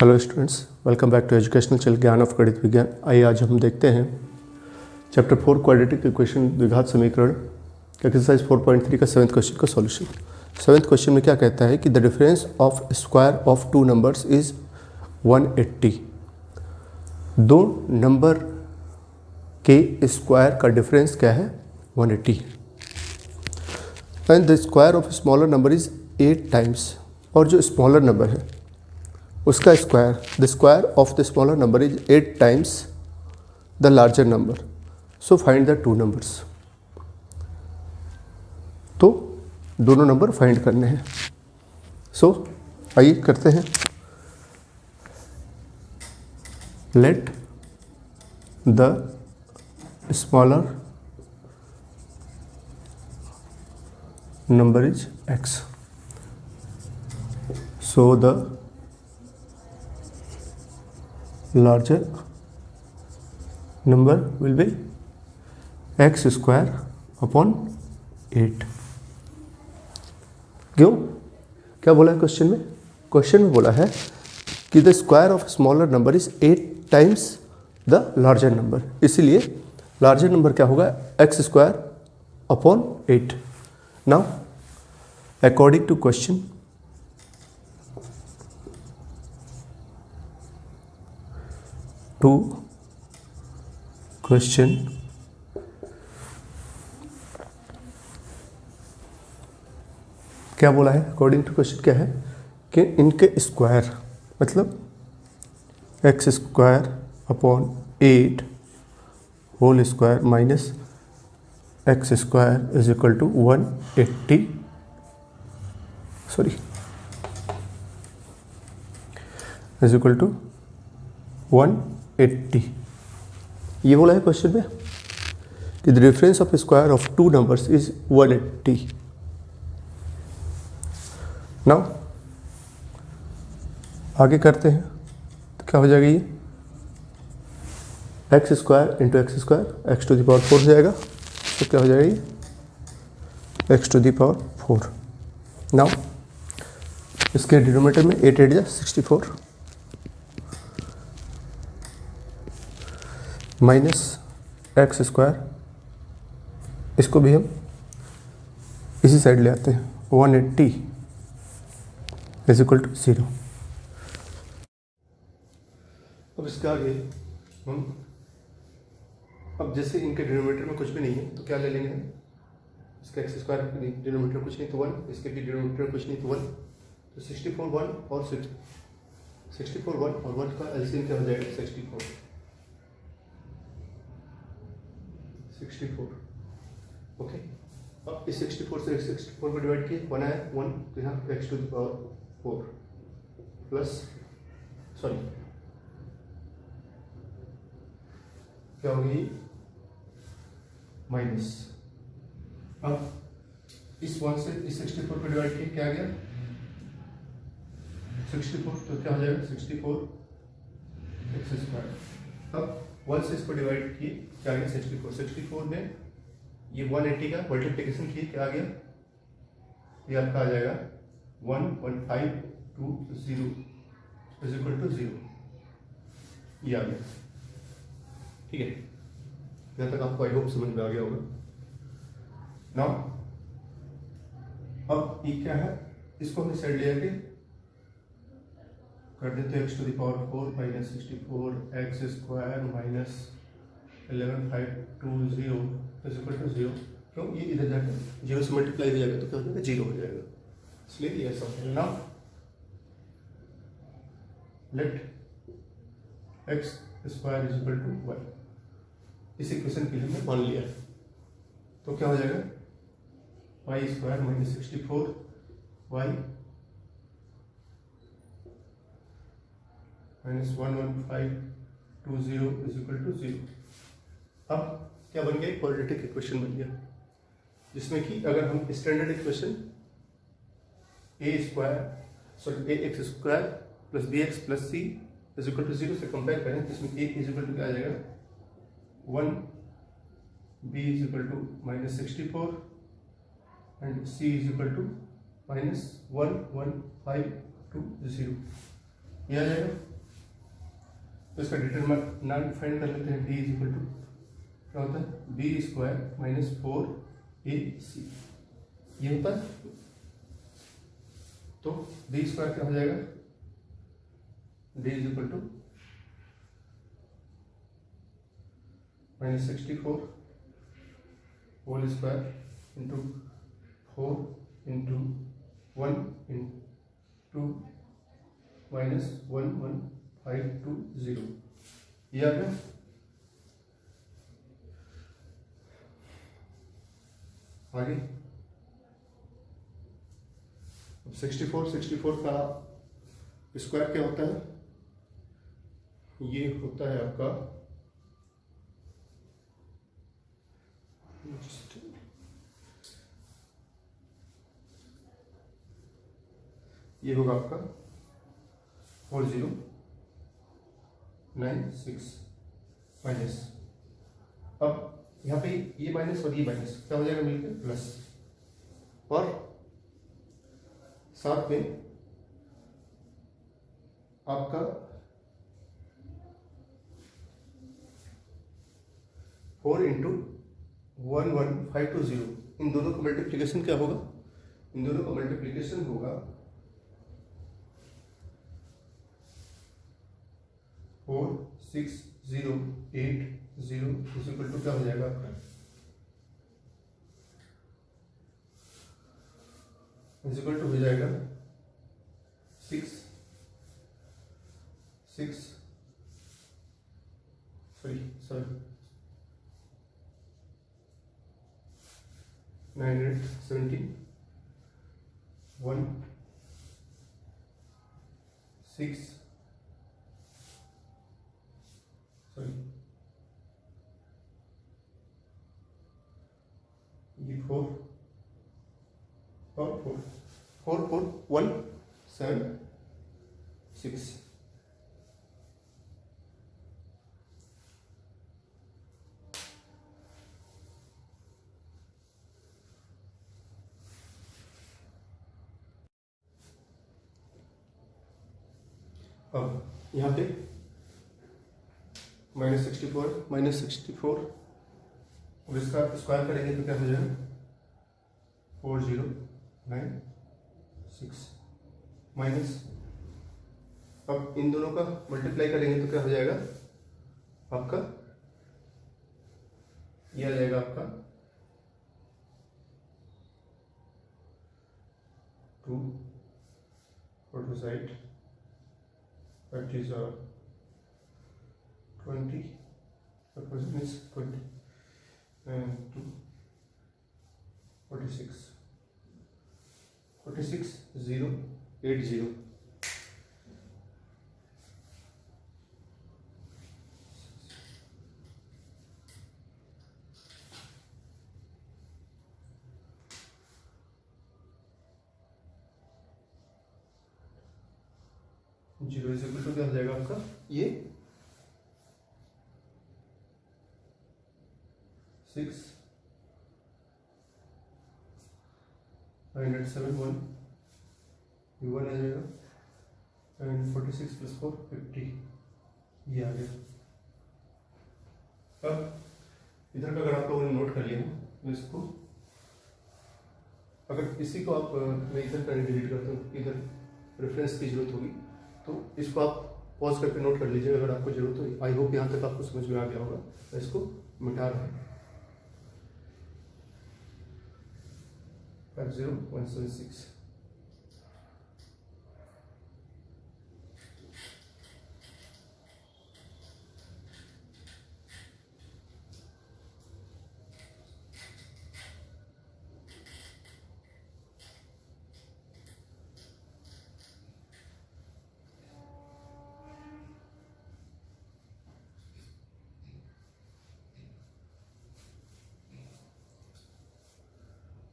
Hello students, welcome back to educational channel Gyan of Ganit Vigyan. आइए आज हम देखते हैं चैप्टर 4 क्वाड्रेटिक इक्वेशन द्विघात समीकरण एक्सरसाइज 4.3 का 7th क्वेश्चन का सॉल्यूशन। 7th क्वेश्चन में क्या कहता है कि the difference of square of two numbers is 180। दो नंबर के स्क्वायर का डिफरेंस क्या है? 180। And the square of smaller number is 8 times. और जो स्मॉलर नंबर है उसका square, the square of the smaller number is 8 times the larger number. So find the two numbers. तो दोनों नंबर फाइंड करने हैं। सो आइए करते हैं। Let the smaller number is x, so the larger number will be x square upon 8। क्यों? क्या बोला है क्वेश्चन में? क्वेश्चन में बोला है कि the square of smaller number is 8 times the larger number, इसलिए लार्जर नंबर क्या होगा? x square upon 8। Now according to question, क्या बोला है? अकॉर्डिंग टू क्वेश्चन क्या है कि इनके स्क्वायर मतलब x square upon 8 whole square minus x square is equal to 180, sorry, is equal to 180। ये बोला है क्वेश्चन में कि the difference of square of two numbers is 180। Now आगे करते हैं तो क्या हो जाएगा? ये x square into x square x to the power 4 हो जाएगा। तो क्या हो जाएगा? ये x to the power 4। Now इसके डिनोमिनेटर में 8 8 जा 64 माइनस एक्स स्क्वायर, इसको भी हम इसी साइड ले आते हैं। 180 इज इक्वल टू 0। अब इसके आगे हम, अब जैसे इनके डिनोमिनेटर में कुछ भी नहीं है तो क्या ले लेंगे? इसका एक्स स्क्वायर डिनोमिनेटर कुछ नहीं तो 1, इसके भी डिनोमिनेटर कुछ नहीं तो 1, तो 64 1 और 64 1 और 1 का एलसीएम क्या हो जाएगा? 64। ओके, अब इस 64 से 64 को डिवाइड किए, 1 आया 1, तो यहाँ x to the power 4 plus, sorry क्या होगी? माइनस। अब इस 1 से इस 64 को डिवाइड किए, क्या आ गया? 64, तो क्या हो जाएगा? 64 एक्स स्क्वायर। अब 1 से इसको डिवाइड किए, क्या आ गया? 64 में ये 180 का मल्टीप्लिकेशन किए, क्या आ गया? ये आपका आ जाएगा 1.520 इज इक्वल टू 0। ये आ गया। ठीक है, यहाँ तक आपको आई होप समझ में आ गया होगा। नाउ अब ये क्या है? इसको हमने साइड ले आके कर देते हैं x to the power 4 minus 64 x square minus 11520 is equal to 0। क्यों? ये इधर जाकर 0 से मल्टीप्लाई हो जाएगा तो क्या हो जाएगा? 0 हो जाएगा, इसलिए ये ऐसा है। Now let x square is equal to 1, इस इक्वेशन के लिए हमने मान लिया, तो क्या हो जाएगा? Y square minus 64 y minus 11520 is equal to 0। अब क्या बन गया? क्वाड्रेटिक इक्वेशन बन गया, जिसमें कि अगर हम standard equation a x square plus b x plus c is equal to 0 से कंपेयर करें तो इसमें ए इज इक्वल टू क्या आ जाएगा? 1, b is equal to minus 64 and c is equal to minus 11520, ये आ जाएगा। तो इसका डिटरमिनेंट फाइंड कर लेते हैं। डी इज इक्वल टू क्या होता है, बी स्क्वायर माइनस 4ac ये होता है। तो बी स्क्वायर क्या हो जाएगा, D is equal to -64 whole square into 4 into 1 into -11520 ये आ गया। आगे 64 का स्क्वायर क्या होता है, ये होता है आपका ये होगा आपका 4096 माइनस, अब यहाँ पे ये माइनस और ये माइनस क्या हो जाएगा मिलकर प्लस, और साथ में आपका 4 इंटू 11520 इन दोनों का मल्टीप्लिकेशन क्या होगा, इन दोनों का मल्टीप्लिकेशन होगा 46080 इज इक्वल टू क्या हो जाएगा आपका, इज इक्वल टू हो जाएगा 970 1 6 ये 4 और 44176 अब यहाँ पे -64 और इसका स्क्वायर करेंगे तो क्या हो जाएगा 4096 माइनस, अब इन दोनों का मल्टीप्लाई करेंगे तो क्या हो जाएगा आपका, ये आ जाएगा आपका 2 4 side 20 means 20 and 2 46080 0 is equal to क्या हो जाएगा आपका, ये 6971 ये 1 आ जाएगा एंड 46 + 4 50 ये आ गया। अब इधर का अगर आप लोगों ने नोट कर लिया तो इसको, अगर इसी को आप मैं इधर का डिलीट करता हूँ, इधर रेफरेंस की जरूरत होगी तो इसको आप पॉज करके नोट कर लीजिएगा अगर आपको जरूरत हो। आई होप यहाँ तक आपको समझ में आ गया होगा। मैं इसको मिटा रहा हूँ 50176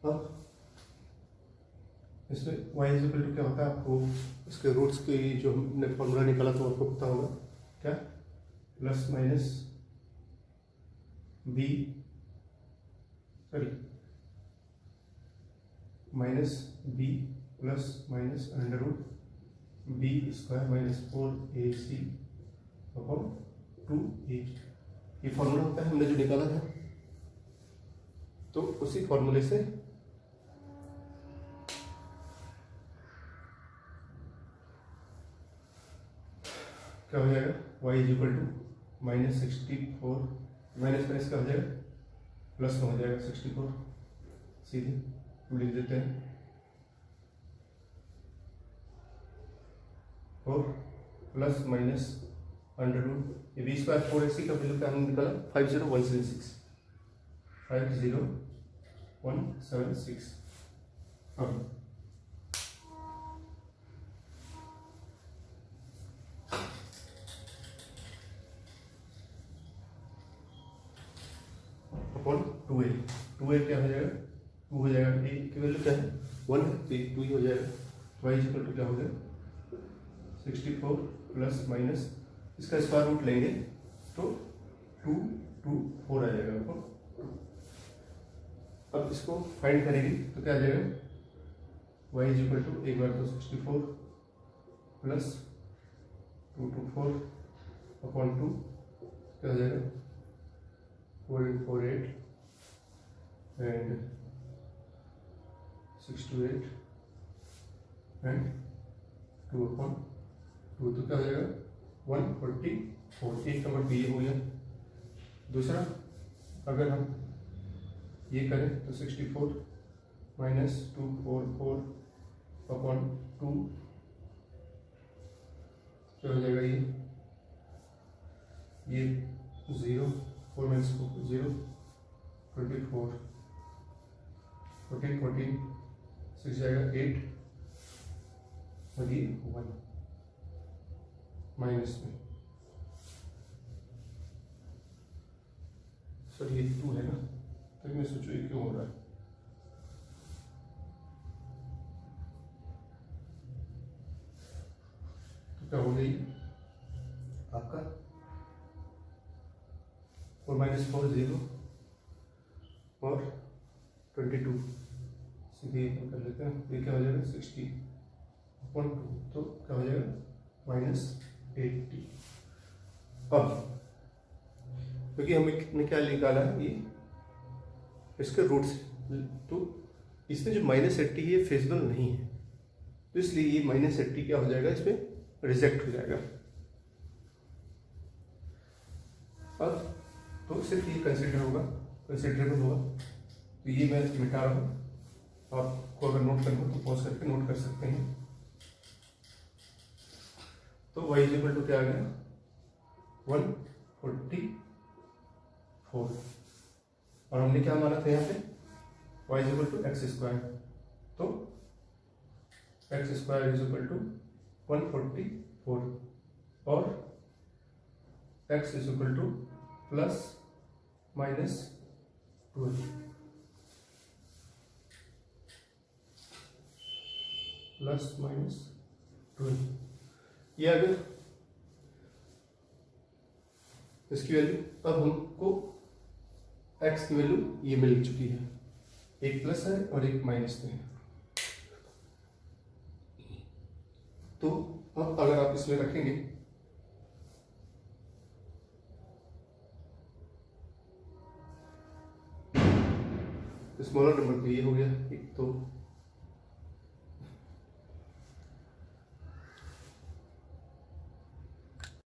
अब इसमें y इज इक्वल टू क्या होता है, आपको इसके रूट्स की जो हमने फॉर्मूला निकाला तो आपको पता होगा क्या, plus minus b minus b plus minus under root b square minus 4ac upon 2a। ये फॉर्मूला होता है हमने जो निकाला था, तो उसी फॉर्मूले से क्या हो जाएगा, y is equal to -64, minus minus का हो जाएगा प्लस में हो जाएगा 64, सीधे हम लिख देते हैं। और प्लस माइनस अंडर रूट ये b² 4ac का वैल्यू क्या हमने निकाला 50176, 50176। अब अपॉन 2a क्या हो जाएगा, 2 हो जाएगा, a की वैल्यू क्या है 1 है, तो 2 ही हो जाएगा। y इक्वल टू क्या हो गया 64 प्लस माइनस इसका स्क्वायर रूट लेंगे तो 2 2 4 आ जाएगा आपको। अब इसको फाइंड करेंगे तो क्या आ जाएगा, y इज इक्वल टू एक बार तो 64 प्लस 224 अपॉन 2 क्या हो जाएगा 4 × 4 8 एंड 6 to 8 एंड 2 अपॉन 2, तो क्या हो जाएगा 144। एक नंबर बी हो गया। दूसरा अगर हम ये करें तो 64 माइनस 244 अपॉन 2 क्या हो जाएगा, ये 0 4 माइनस 0 24 14 14 6 जाएगा 8 और ये 1 माइनस में, सर ये 2 है ना, तो मैं सोचो ये क्यों हो रहा है। तो क्या हो गई आपका 4 माइनस 4 0 और 22 सीधे कर लेते हैं, ये क्या हो जाएगा 60 अपॉन 2, तो क्या हो जाएगा -80। अब क्योंकि हमने क्या निकाला है ये इसके रूट से, तो इसमें जो -80 ये फेजिबल नहीं है, तो इसलिए ये -80 क्या हो जाएगा, इसमें रिजेक्ट हो जाएगा। अब तो सिर्फ ये कंसिडरेबल होगा, तो ये मैं मिटा रहा हूँ। आपको अगर नोट करना हो तो पॉज करके नोट कर सकते हैं। तो y इज इक्वल टू क्या आ गया 144, और हमने क्या माना था यहाँ पे y is equal to x², तो x² इज इक्वल टू 144 और x is equal two plus minus 12 plus minus 12, ये आ गया इसकी वैल्यू। अब हमको x की वैल्यू ये मिल चुकी है, एक प्लस है और एक माइनस में है। तो अब अगर आप इसमें रखेंगे स्मॉलर नंबर पे ये हो गया एक, तो